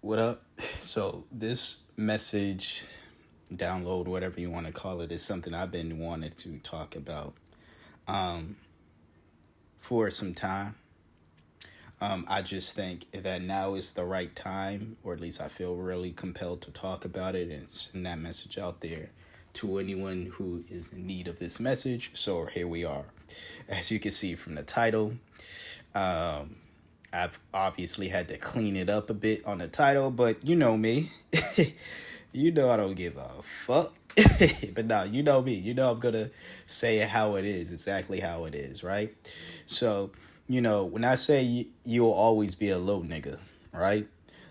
What up? So this message, download, whatever you want to call it, is something I've been wanting to talk about um, for some time. I just think that now is the right time, or at least I feel really compelled to talk about it and send that message out there to anyone who is in need of this message. So here we are. As you can see from the title, um, I've obviously had to clean it up a bit on the title, but you know me. You know I don't give a fuck. But no, you know me. You know I'm going to say it how it is, exactly how it is, right? So, when I say you'll always be a little nigga, right?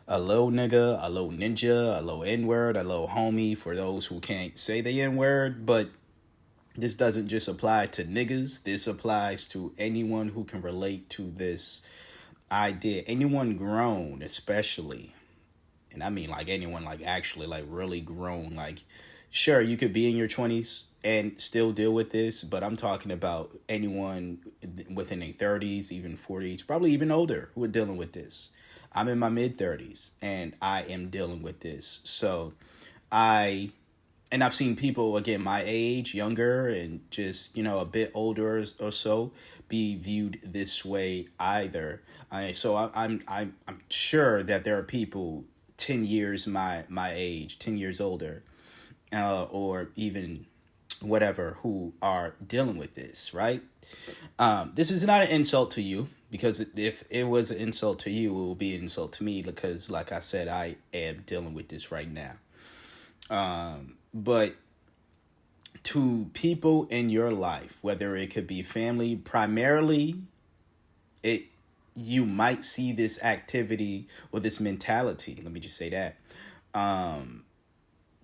A little nigga, a little ninja, a little N-word, a little homie for those who can't say the N-word, but this doesn't just apply to niggas. This applies to anyone who can relate to this idea. Anyone grown, especially. And I mean like anyone like actually like really grown. Like, sure, you could be in your 20s and still deal with this, but I'm talking about anyone within their 30s, even 40s, probably even older, who are dealing with this. I'm in my mid 30s and I am dealing with this. So I and I've seen people again my age, younger, and just a bit older or so, be viewed this way either. I'm sure that there are people 10 years my age, 10 years older, or even whatever, who are dealing with this. Right? This is not an insult to you, because if it was an insult to you, it will be an insult to me, because, like I said, I am dealing with this right now. But to people in your life, whether it could be family, primarily, it you might see this activity or this mentality, let me just say that,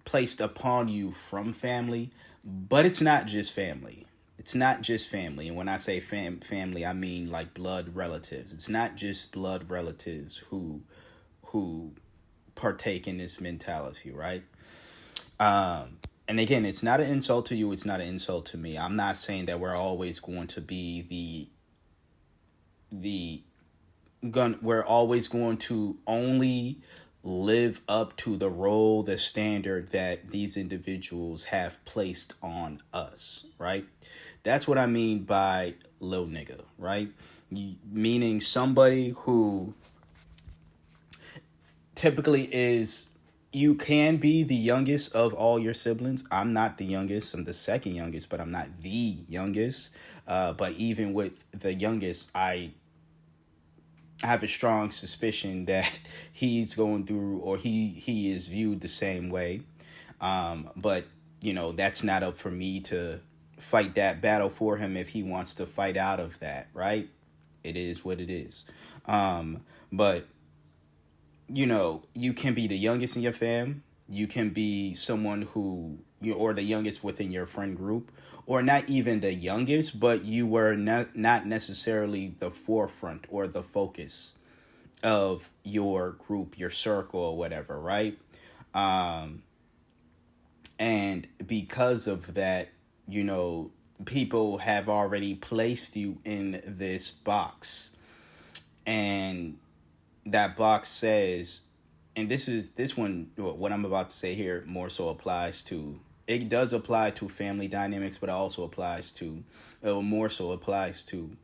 placed upon you from family, but it's not just family. It's not just family. And when I say family, I mean like blood relatives. It's not just blood relatives who partake in this mentality, right? And again, it's not an insult to you. It's not an insult to me. I'm not saying that we're always going to be we're always going to only live up to the role, the standard that these individuals have placed on us, right? That's what I mean by little nigga, right? Meaning somebody who typically is, you can be the youngest of all your siblings. I'm not the youngest. I'm the second youngest, but I'm not the youngest. But even with the youngest, I have a strong suspicion that he's going through, or he is viewed the same way. But, that's not up for me to fight that battle for him if he wants to fight out of that, right? It is what it is. But you can be the youngest in your fam. You can be someone or the youngest within your friend group, or not even the youngest, but you were not necessarily the forefront or the focus of your group, your circle, or whatever, right? And because of that, people have already placed you in this box, and that box says, and this one, what I'm about to say here more so applies to, it does apply to family dynamics, but it also applies to, more so applies to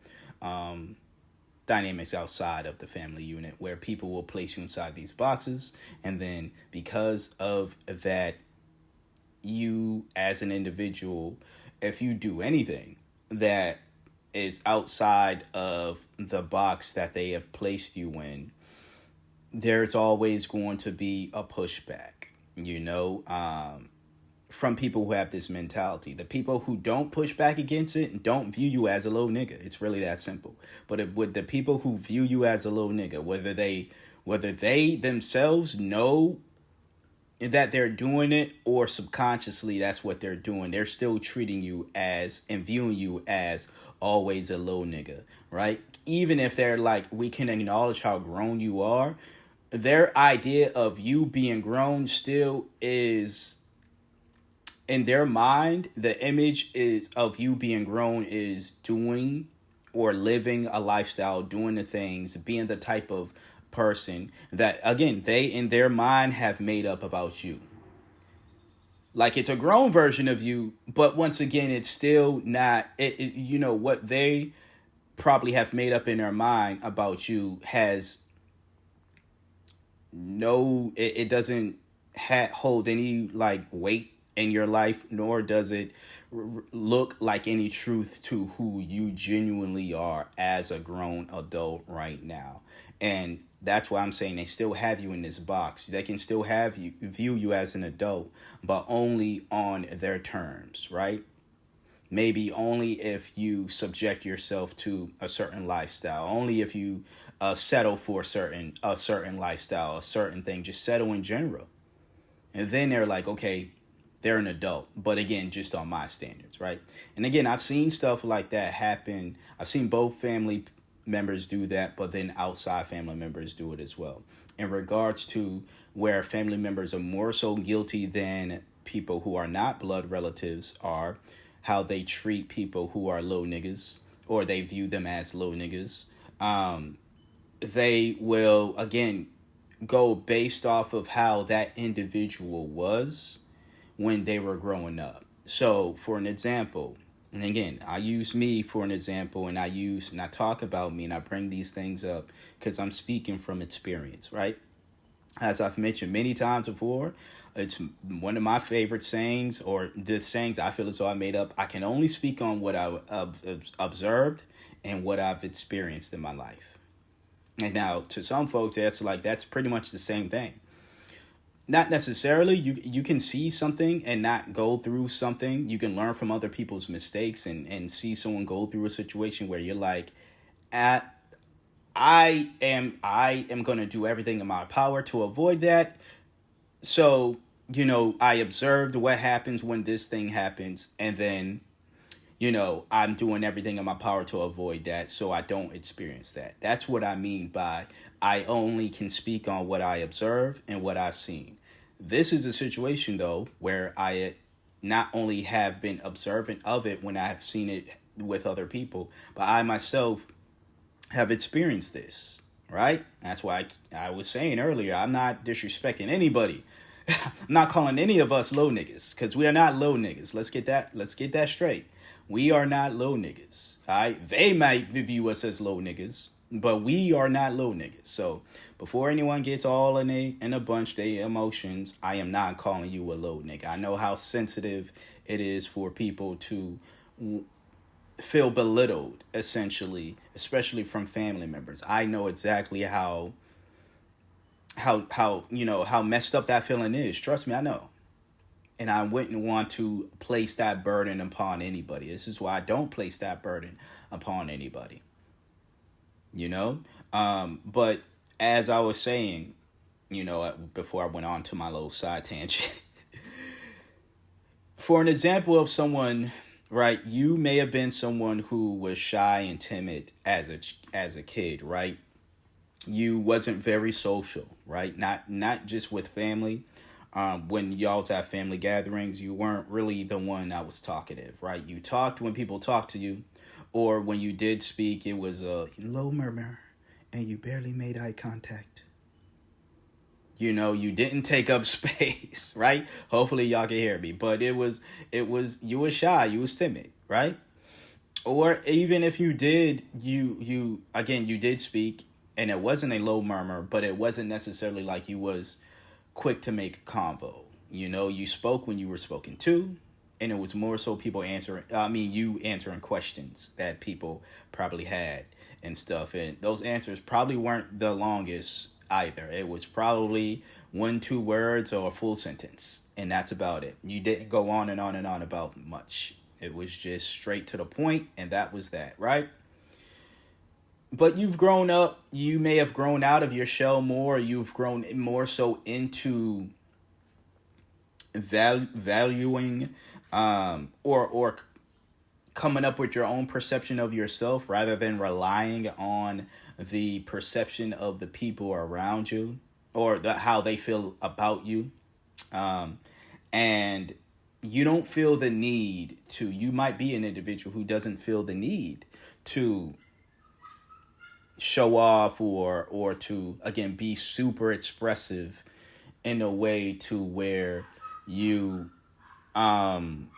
dynamics outside of the family unit, where people will place you inside these boxes, and then because of that, you as an individual, if you do anything that is outside of the box that they have placed you in, there's always going to be a pushback, from people who have this mentality. The people who don't push back against it don't view you as a little nigga. It's really that simple. But with the people who view you as a little nigga, whether they themselves know that they're doing it, or subconsciously that's what they're doing, they're still treating you as and viewing you as always a little nigga, right? Even if they're like, we can acknowledge how grown you are, their idea of you being grown still is, in their mind, the image is of you being grown is doing or living a lifestyle, doing the things, being the type of person that, again, they in their mind have made up about you. Like, it's a grown version of you, but once again, it's still not, what they probably have made up in their mind about you has no, it doesn't hold any like weight in your life, nor does it look like any truth to who you genuinely are as a grown adult right now. And that's why I'm saying they still have you in this box. They can still have you view you as an adult, but only on their terms, right? Maybe only if you subject yourself to a certain lifestyle. Only if you settle for a certain lifestyle, a certain thing. Just settle in general, and then they're like, okay, they're an adult. But again, just on my standards, right? And again, I've seen stuff like that happen. I've seen both family members do that, but then outside family members do it as well. In regards to where family members are more so guilty than people who are not blood relatives are, how they treat people who are low niggas, or they view them as low niggas. They will, again, go based off of how that individual was when they were growing up. So, for an example, and again, I use me for an example, and I talk about me, and I bring these things up because I'm speaking from experience, right? As I've mentioned many times before, it's one of my favorite sayings, or the sayings I feel as though I made up. I can only speak on what I've observed and what I've experienced in my life. And now, to some folks, that's pretty much the same thing. Not necessarily. You can see something and not go through something. You can learn from other people's mistakes and see someone go through a situation where you're like, I am going to do everything in my power to avoid that. So, I observed what happens when this thing happens, and then, I'm doing everything in my power to avoid that so I don't experience that. That's what I mean by I only can speak on what I observe and what I've seen. This is a situation, though, where I not only have been observant of it when I have seen it with other people, but I myself have experienced this, right? That's why I was saying earlier, I'm not disrespecting anybody. I'm not calling any of us low niggas, because we are not low niggas. Let's get that straight. We are not low niggas. All right? They might view us as low niggas, but we are not low niggas. So before anyone gets all in a bunch their emotions, I am not calling you a low nigga. I know how sensitive it is for people to feel belittled, essentially, especially from family members. I know exactly how messed up that feeling is. Trust me, I know. And I wouldn't want to place that burden upon anybody. This is why I don't place that burden upon anybody. But as I was saying, before I went on to my little side tangent, for an example of someone, right, you may have been someone who was shy and timid as a kid, right? You wasn't very social, right? Not just with family. When y'all's at family gatherings, you weren't really the one that was talkative, right? You talked when people talked to you, or when you did speak, it was a low murmur, and you barely made eye contact. You didn't take up space, right? Hopefully y'all can hear me, but you were shy, you was timid, right? Or even if you did, you did speak, and it wasn't a low murmur, but it wasn't necessarily like you was quick to make a convo. You spoke when you were spoken to, and it was more so you answering questions that people probably had and stuff. And those answers probably weren't the longest either. It was probably 1-2 words or a full sentence, and that's about it. You didn't go on and on and on about much. It was just straight to the point, and that was that, right? But you've grown up. You may have grown out of your shell more. You've grown more so into valuing or coming up with your own perception of yourself rather than relying on the perception of the people around you or how they feel about you. And you don't feel the need you might be an individual who doesn't feel the need to show off or to again be super expressive in a way to where you um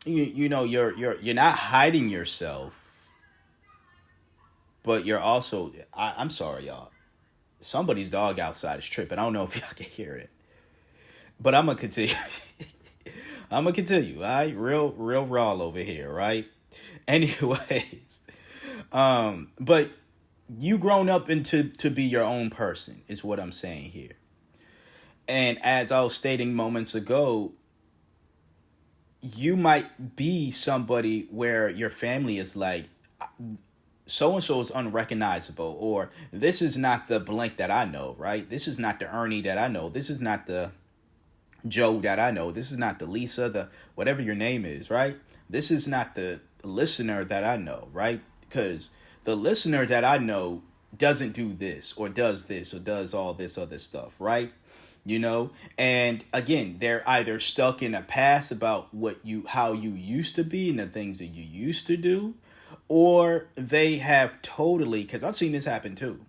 you know you're not hiding yourself, but you're also I'm sorry y'all, somebody's dog outside is tripping. I don't know if y'all can hear it, but I'm gonna continue. I'm gonna continue. All right, real raw over here, right? Anyways, but you grown up into to be your own person is what I'm saying here. And as I was stating moments ago, you might be somebody where your family is like, so and so is unrecognizable, or this is not the blank that I know, right? This is not the Ernie that I know. This is not the Joe that I know. This is not the Lisa, the whatever your name is, right? This is not the listener that I know, right? Because the listener that I know doesn't do this or does all this other stuff, right? You know, and again, they're either stuck in the past about how you used to be and the things that you used to do, or they have totally, because I've seen this happen too.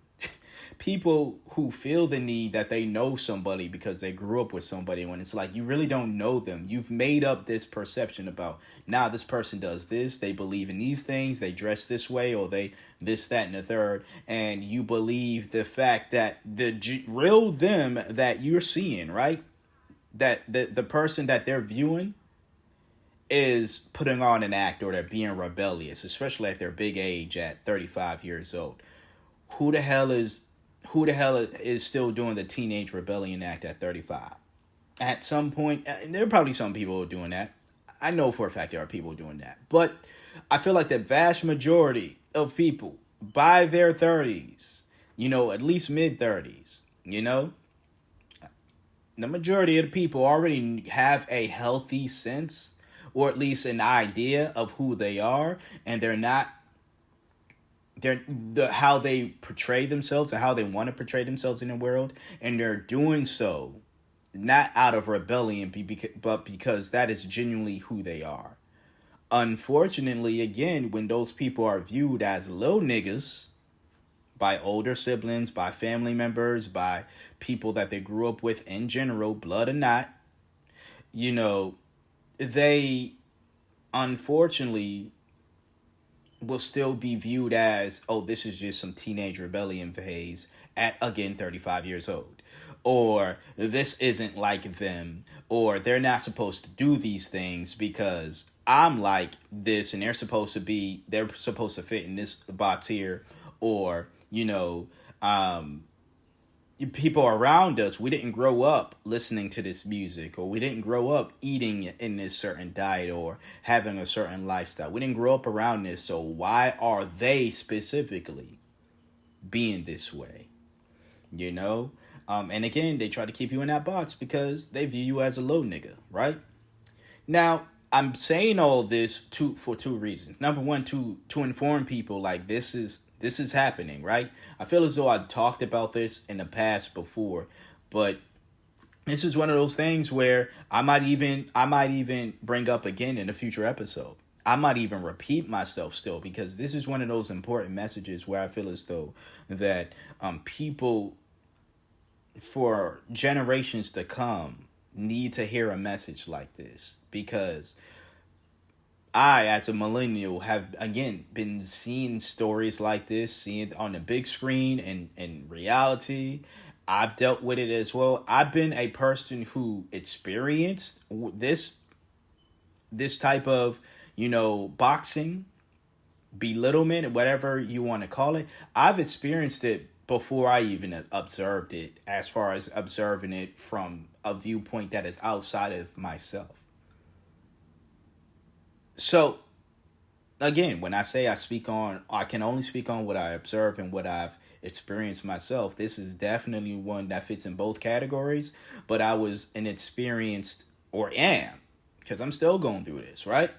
People who feel the need that they know somebody because they grew up with somebody, when it's like you really don't know them. You've made up this perception about, now this person does this, they believe in these things, they dress this way, or they this, that, and the third, and you believe the fact that the real them that you're seeing, right? That the person that they're viewing is putting on an act, or they're being rebellious, especially at their big age at 35 years old. Who the hell is still doing the teenage rebellion act at 35? At some point, there are probably some people doing that. I know for a fact there are people doing that. But I feel like the vast majority of people by their 30s, at least mid 30s, the majority of the people already have a healthy sense, or at least an idea of who they are, and how they portray themselves and how they want to portray themselves in the world, and they're doing so not out of rebellion, but because that is genuinely who they are. Unfortunately, again, when those people are viewed as little niggas by older siblings, by family members, by people that they grew up with in general, blood or not, they unfortunately will still be viewed as, oh, this is just some teenage rebellion phase at, again, 35 years old. Or this isn't like them. Or they're not supposed to do these things because I'm like this and they're supposed to fit in this box here. Or, people around us, we didn't grow up listening to this music, or we didn't grow up eating in this certain diet or having a certain lifestyle. We didn't grow up around this, so why are they specifically being this way? And again, they try to keep you in that box because they view you as a low nigga, right? Now, I'm saying all this for two reasons. Number one, to inform people like this is happening, right? I feel as though I talked about this in the past before, but this is one of those things where I might even bring up again in a future episode. I might even repeat myself still, because this is one of those important messages where I feel as though that people for generations to come need to hear a message like this, because I, as a millennial, have, again, been seeing stories like this, seeing it on the big screen and in reality. I've dealt with it as well. I've been a person who experienced this type of, boxing, belittlement, whatever you want to call it. I've experienced it before I even observed it, as far as observing it from a viewpoint that is outside of myself. So, again, when I say I can only speak on what I observe and what I've experienced myself. This is definitely one that fits in both categories, but I was an experienced, or am, because I'm still going through this, right?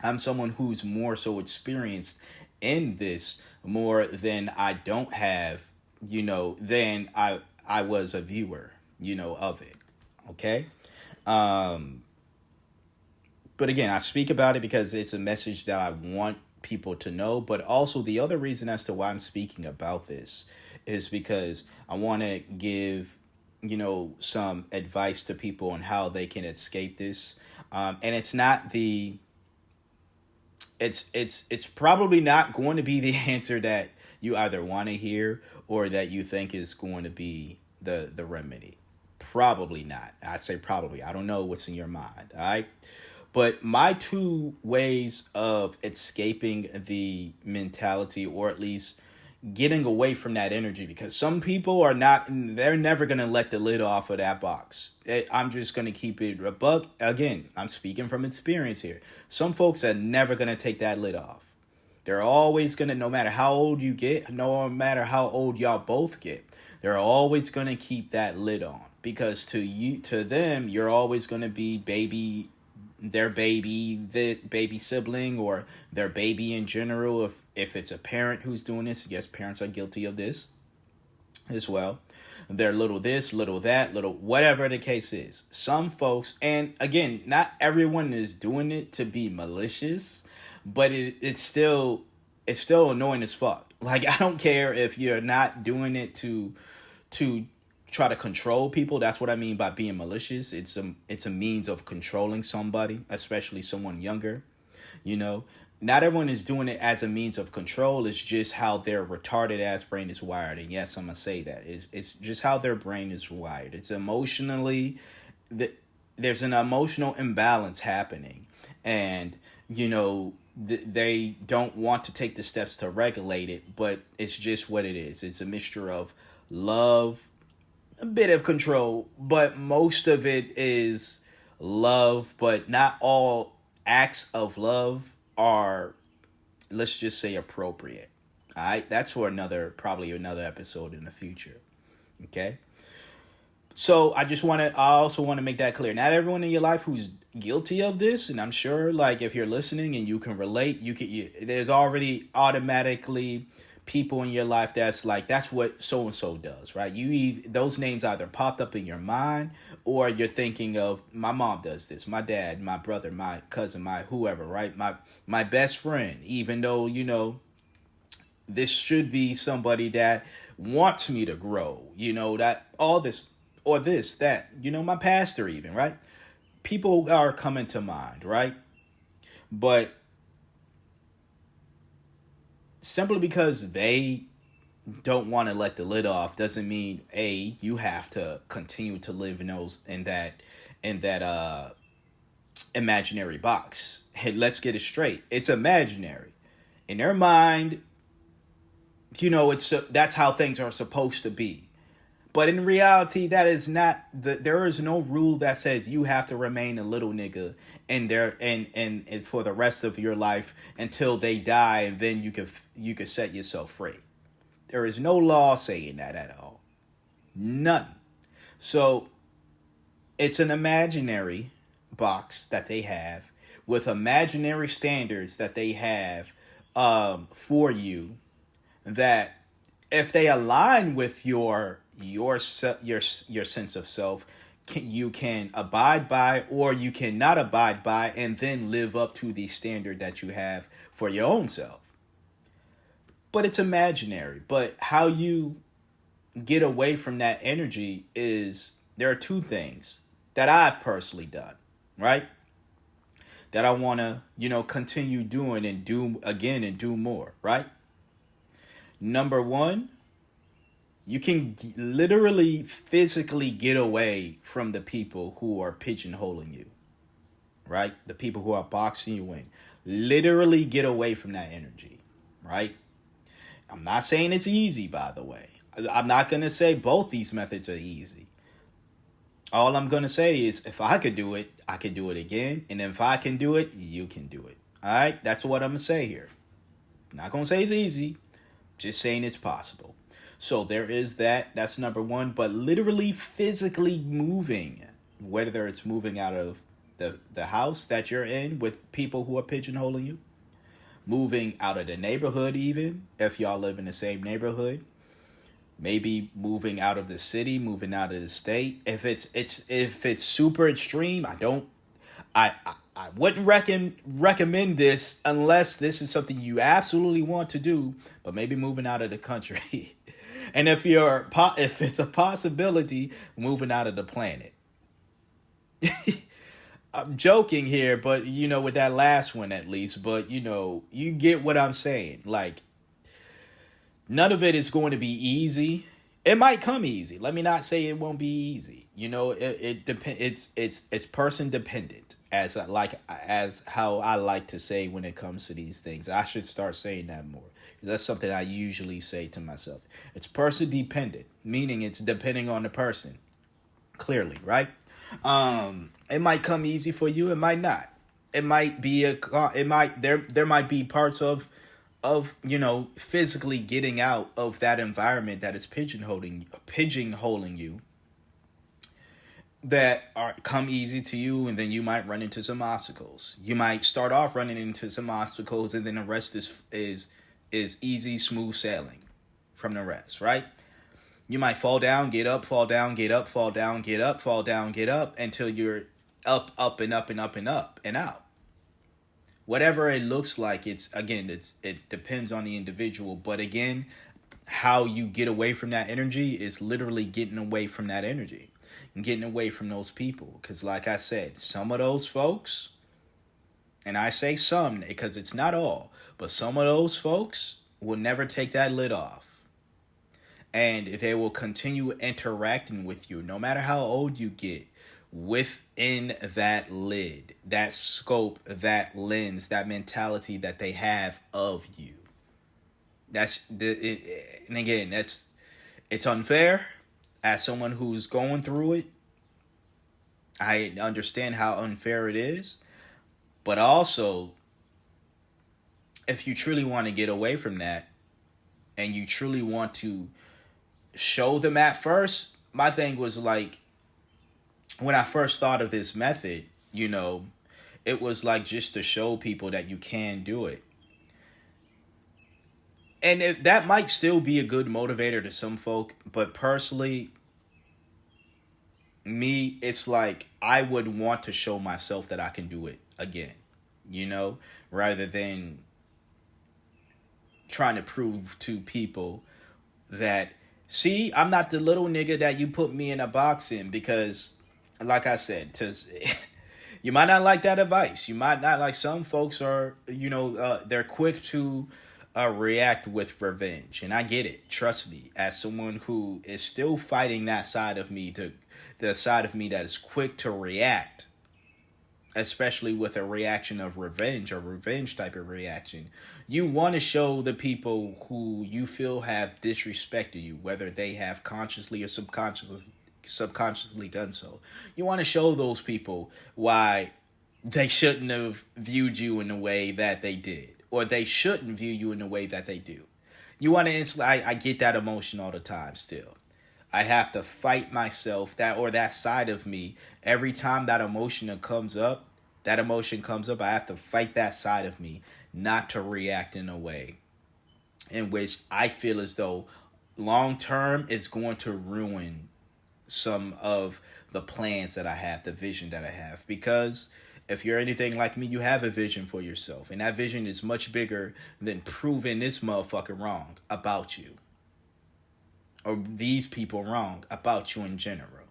I'm someone who's more so experienced in this more than I don't have, than I was a viewer, of it. Okay? But again, I speak about it because it's a message that I want people to know. But also, the other reason as to why I'm speaking about this is because I want to give, some advice to people on how they can escape this. And it's not the it's probably not going to be the answer that you either want to hear or that you think is going to be the remedy. Probably not. I say probably. I don't know what's in your mind. All right. But my two ways of escaping the mentality, or at least getting away from that energy, because some people are not, they're never going to let the lid off of that box. I'm just going to keep it a buck. Again, I'm speaking from experience here. Some folks are never going to take that lid off. They're always going to, no matter how old you get, no matter how old y'all both get, they're always going to keep that lid on, because to them, you're always going to be their baby, the baby sibling, or their baby in general. If it's a parent who's doing this, yes, parents are guilty of this as well. They're little this, little that, little whatever the case is. Some folks, and again, not everyone is doing it to be malicious, but it's still annoying as fuck. Like, I don't care if you're not doing it to try to control people. That's what I mean by being malicious. It's a means of controlling somebody, especially someone younger. Not everyone is doing it as a means of control. It's just how their retarded ass brain is wired. And yes, I'm gonna say that it's just how their brain is wired. It's emotionally, there's an emotional imbalance happening, and they don't want to take the steps to regulate it. But it's just what it is. It's a mixture of love, a bit of control, but most of it is love. But not all acts of love are, let's just say, appropriate. All right, that's for probably another episode in the future. Okay, so I also want to make that clear. Not everyone in your life who's guilty of this, and I'm sure, like, if you're listening and you can relate, there's already automatically people in your life that's like, that's what so and so does, right? Those names either popped up in your mind, or you're thinking of, my mom does this, my dad, my brother, my cousin, my whoever, right? My best friend. Even though this should be somebody that wants me to grow, that all this or this that, my pastor even, right? People are coming to mind, right? But simply because they don't want to let the lid off doesn't mean you have to continue to live in that imaginary box. Hey, let's get it straight. It's imaginary. In their mind, that's how things are supposed to be. But in reality, that is not there is no rule that says you have to remain a little nigga and for the rest of your life until they die, and then you could set yourself free. There is no law saying that at all. None. So it's an imaginary box that they have with imaginary standards that they have for you, that if they align with your sense of self, you can abide by, or you cannot abide by, and then live up to the standard that you have for your own self. But it's imaginary. But how you get away from that energy is, there are two things that I've personally done, right? That I want to, continue doing and do again and do more, right? Number one, you can literally physically get away from the people who are pigeonholing you, right? The people who are boxing you in. Literally get away from that energy, right? I'm not saying it's easy, by the way. I'm not going to say both these methods are easy. All I'm going to say is, if I could do it, I can do it again. And if I can do it, you can do it. All right? That's what I'm going to say here. I'm not going to say it's easy. Just saying it's possible. So there is that. That's number one. But literally physically moving, whether it's moving out of the house that you're in with people who are pigeonholing you, moving out of the neighborhood, even if y'all live in the same neighborhood, maybe moving out of the city, moving out of the state. If it's super extreme, I wouldn't recommend this unless this is something you absolutely want to do, but maybe moving out of the country. And if it's a possibility, moving out of the planet. I'm joking here, but with that last one at least, but you get what I'm saying. Like, none of it is going to be easy. It might come easy. Let me not say it won't be easy. It depends. It's person dependent, as how I like to say when it comes to these things. I should start saying that more. That's something I usually say to myself. It's person dependent, meaning it's depending on the person. Clearly, right? It might come easy for you. It might not. It might be there might be parts of physically getting out of that environment that is pigeonholing you that come easy to you, and then you might run into some obstacles. You might start off running into some obstacles, and then the rest is easy, smooth sailing from the rest, right? You might fall down, get up, fall down, get up, fall down, get up, fall down, get up, until you're up and up and up and up and out. Whatever it looks like, it depends on the individual. But again, how you get away from that energy is literally getting away from that energy and getting away from those people. Because like I said, some of those folks, and I say some because it's not all, but some of those folks will never take that lid off. And they will continue interacting with you, no matter how old you get, within that lid, that scope, that lens, that mentality that they have of you. And again, it's unfair. As someone who's going through it, I understand how unfair it is. But also, if you truly want to get away from that, and you truly want to show them at first, my thing was like, when I first thought of this method, it was like just to show people that you can do it. And that might still be a good motivator to some folk, but personally, me, it's like I would want to show myself that I can do it again, rather than trying to prove to people that, see, I'm not the little nigga that you put me in a box in. Because like I said, you might not like that advice. You might not like, some folks are, they're quick to react with revenge. And I get it. Trust me, as someone who is still fighting that side of me, the side of me that is quick to react, especially with a reaction of revenge, a revenge type of reaction. You want to show the people who you feel have disrespected you, whether they have consciously or subconsciously done so. You want to show those people why they shouldn't have viewed you in the way that they did, or they shouldn't view you in the way that they do. You want to I get that emotion all the time still. I have to fight myself, that side of me. Every time that emotion comes up, I have to fight that side of me not to react in a way in which I feel as though long term it's going to ruin some of the plans that I have, the vision that I have. Because if you're anything like me, you have a vision for yourself. And that vision is much bigger than proving this motherfucker wrong about you, or these people wrong about you in general.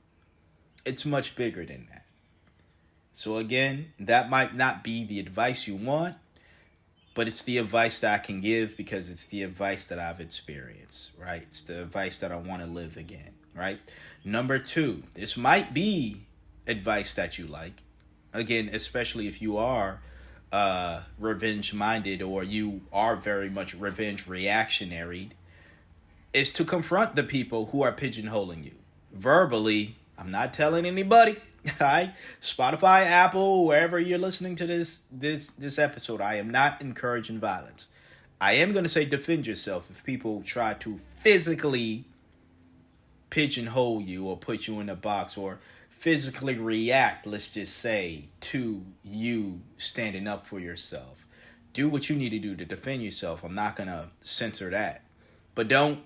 It's much bigger than that. So again, that might not be the advice you want, but it's the advice that I can give because it's the advice that I've experienced, right? It's the advice that I want to live again, right? Number 2, this might be advice that you like. Again, especially if you are revenge-minded, or you are very much revenge reactionary, is to confront the people who are pigeonholing you. Verbally, I'm not telling anybody. Right? Spotify, Apple, wherever you're listening to this episode, I am not encouraging violence. I am going to say defend yourself if people try to physically pigeonhole you or put you in a box, or physically react, let's just say, to you standing up for yourself. Do what you need to do to defend yourself. I'm not going to censor that. But don't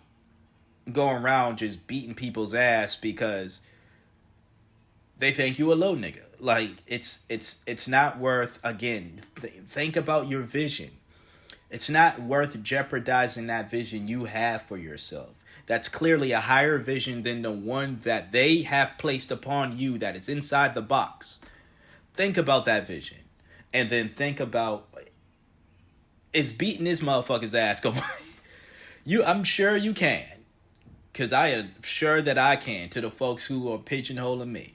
go around just beating people's ass because They think you a low nigga. Like it's not worth. Again, think about your vision. It's not worth jeopardizing that vision you have for yourself. That's clearly a higher vision than the one that they have placed upon you that is inside the box. Think about that vision. And then think about, it's beating this motherfucker's ass. I'm sure you can. Because I am sure that I can, to the folks who are pigeonholing me.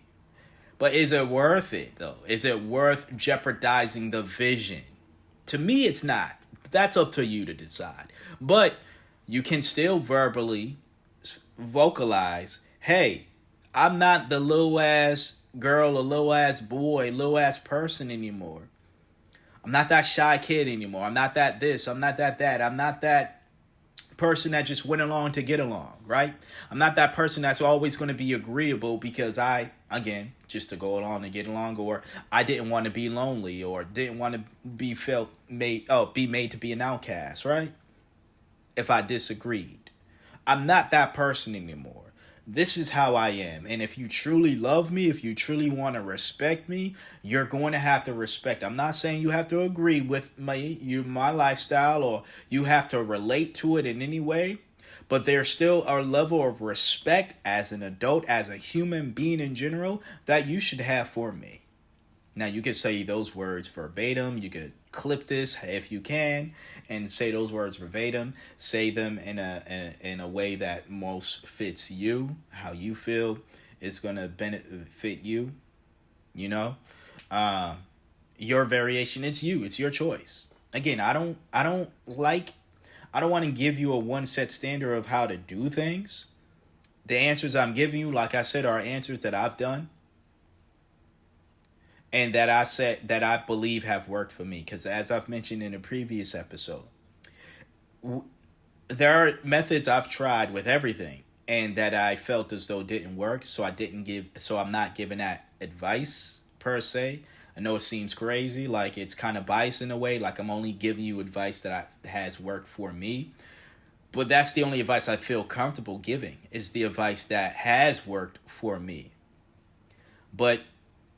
But is it worth it, though? Is it worth jeopardizing the vision? To me, it's not. That's up to you to decide. But you can still verbally vocalize, hey, I'm not the little ass girl or little ass boy, little ass person anymore. I'm not that shy kid anymore. I'm not that this. I'm not that. I'm not that person that just went along to get along, right? I'm not that person that's always going to be agreeable because just to go along and get along, or I didn't want to be lonely, or didn't want to be made to be an outcast, right? If I disagreed. I'm not that person anymore. This is how I am. And if you truly love me, if you truly want to respect me, you're going to have to respect. I'm not saying you have to agree with my lifestyle, or you have to relate to it in any way. But there's still a level of respect as an adult, as a human being in general, that you should have for me. Now, you could say those words verbatim. You could clip this if you can and say those words verbatim. Say them in a way that most fits you, how you feel is going to benefit you. You know, your variation. It's you. It's your choice. Again, I don't want to give you a one set standard of how to do things. The answers I'm giving you, like I said, are answers that I've done. And that I believe have worked for me. Because as I've mentioned in a previous episode, there are methods I've tried with everything, and that I felt as though didn't work. So I'm not giving that advice per se. I know it seems crazy, like it's kind of biased in a way, like I'm only giving you advice that has worked for me. But that's the only advice I feel comfortable giving, is the advice that has worked for me. But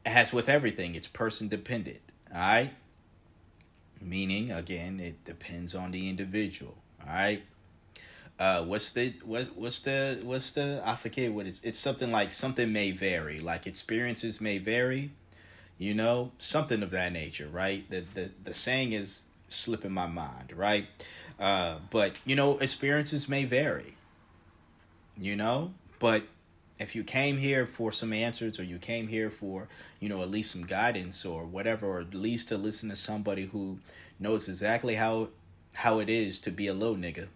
as with everything, it's person dependent. All right. Meaning, again, it depends on the individual. All right. What's the I forget what it's something like something may vary, like experiences may vary, you know, something of that nature, right? The saying is slipping my mind, right? But you know, experiences may vary, you know, but if you came here for some answers, or you came here for, you know, at least some guidance or whatever, or at least to listen to somebody who knows exactly how it is to be a low nigga,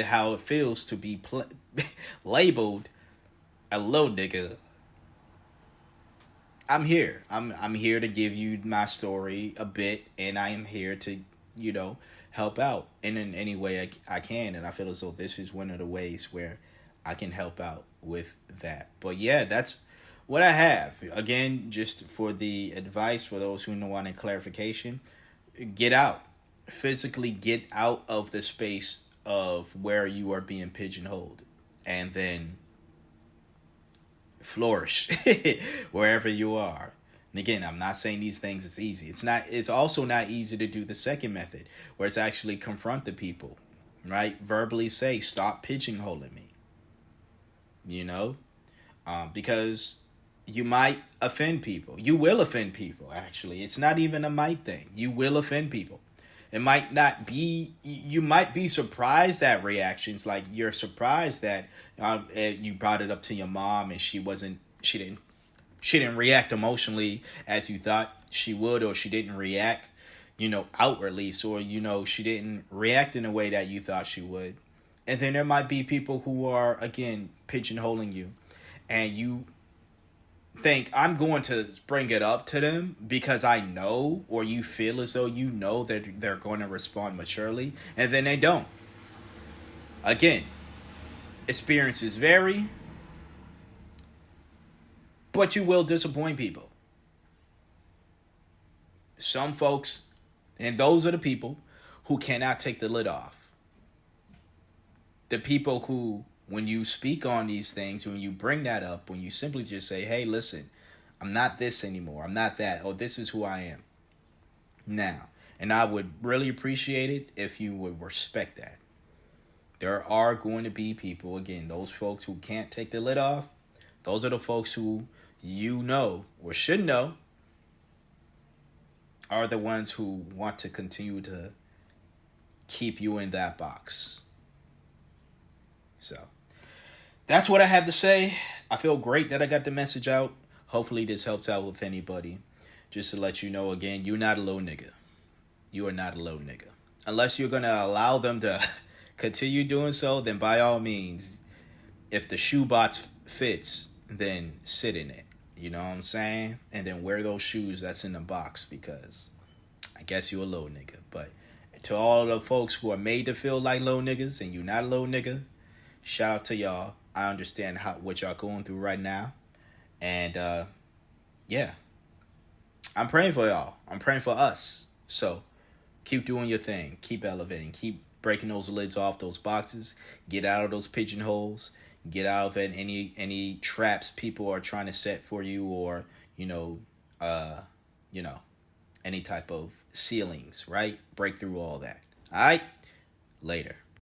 how it feels to be labeled a low nigga, I'm here. I'm here to give you my story a bit, and I am here to, you know, help out in any way I can. And I feel as though this is one of the ways where I can help out with that. But yeah, that's what I have. Again, just for the advice for those who want a clarification, get out. Physically get out of the space of where you are being pigeonholed, and then flourish wherever you are. And again, I'm not saying these things is easy. It's also not easy to do the second method, where it's actually confront the people, right? Verbally say, stop pigeonholing me. You know, because you might offend people. You will offend people, actually. It's not even a might thing. You will offend people. It might not be, you might be surprised at reactions. Like you're surprised that you brought it up to your mom and she didn't react emotionally as you thought she would, or she didn't react, you know, outwardly. So, you know, she didn't react in a way that you thought she would. And then there might be people who are, again, pigeonholing you, and you think, I'm going to bring it up to them because I know, or you feel as though you know that they're going to respond maturely, and then they don't. Again, experiences vary, but you will disappoint people. Some folks, and those are the people who cannot take the lid off. The people who, when you speak on these things, when you bring that up, when you simply just say, hey, listen, I'm not this anymore. I'm not that. Oh, this is who I am now. And I would really appreciate it if you would respect that. There are going to be people, again, those folks who can't take the lid off. Those are the folks who you know or should know are the ones who want to continue to keep you in that box. So that's what I have to say. I feel great that I got the message out. Hopefully this helps out with anybody. Just to let you know again, you're not a low nigga. You are not a low nigga. Unless you're going to allow them to continue doing so, then by all means, if the shoebox fits, then sit in it. You know what I'm saying? And then wear those shoes that's in the box, because I guess you a low nigga. But to all the folks who are made to feel like low niggas and you're not a low nigga, shout out to y'all. I understand what y'all going through right now. And yeah, I'm praying for y'all. I'm praying for us. So keep doing your thing. Keep elevating. Keep breaking those lids off those boxes. Get out of those pigeonholes. Get out of any traps people are trying to set for you, or any type of ceilings, right? Break through all that. All right? Later.